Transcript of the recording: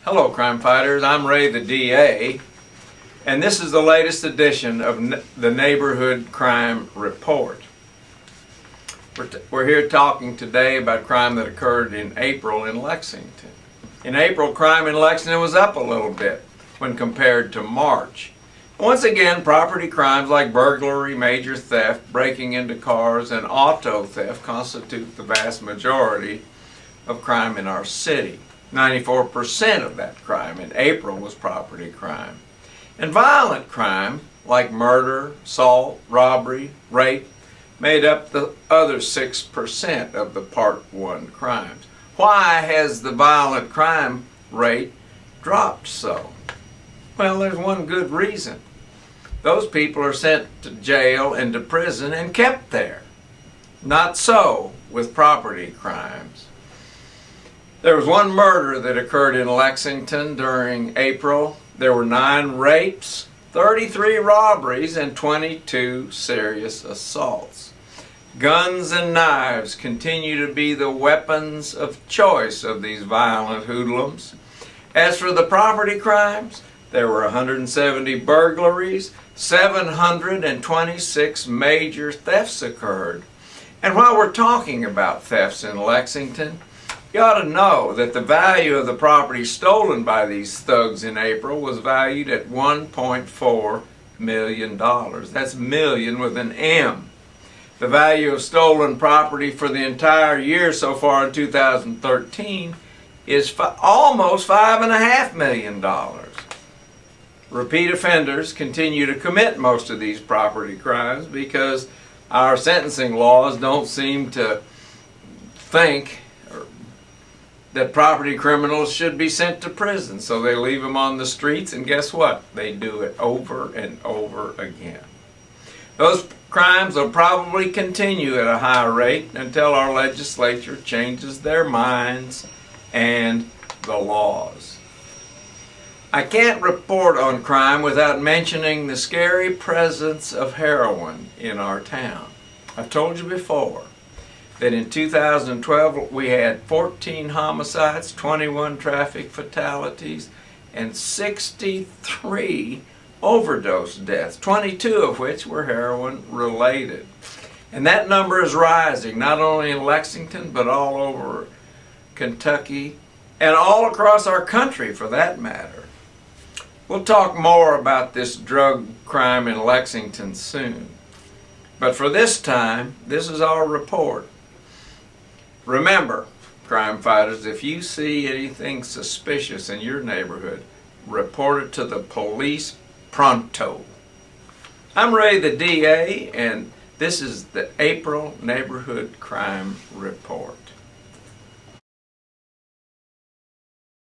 Hello crime fighters, I'm Ray the DA, and this is the latest edition of the Neighborhood Crime Report. We're here talking today about crime that occurred in April in Lexington. In April, crime in Lexington was up a little bit when compared to March. Once again, property crimes like burglary, major theft, breaking into cars, and auto theft constitute the vast majority of crime in our city. 94% of that crime in April was property crime. And violent crime, like murder, assault, robbery, rape, made up the other 6% of the Part 1 crimes. Why has the violent crime rate dropped so? Well, there's one good reason. Those people are sent to jail and to prison and kept there. Not so with property crimes. There was one murder that occurred in Lexington during April. There were 9 rapes, 33 robberies, and 22 serious assaults. Guns and knives continue to be the weapons of choice of these violent hoodlums. As for the property crimes, there were 170 burglaries, 726 major thefts occurred. And while we're talking about thefts in Lexington, you ought to know that the value of the property stolen by these thugs in April was valued at $1.4 million. That's million with an M. The value of stolen property for the entire year so far in 2013 is almost $5.5 million. Repeat offenders continue to commit most of these property crimes because our sentencing laws don't seem to think that property criminals should be sent to prison, so they leave them on the streets, and guess what? They do it over and over again. Those crimes will probably continue at a high rate until our legislature changes their minds and the laws. I can't report on crime without mentioning the scary presence of heroin in our town. I've told you before that in 2012 we had 14 homicides, 21 traffic fatalities, and 63 overdose deaths, 22 of which were heroin related. And that number is rising, not only in Lexington, but all over Kentucky, and all across our country for that matter. We'll talk more about this drug crime in Lexington soon. But for this time, this is our report. Remember, crime fighters, if you see anything suspicious in your neighborhood, report it to the police pronto. I'm Ray the DA, and this is the April Neighborhood Crime Report.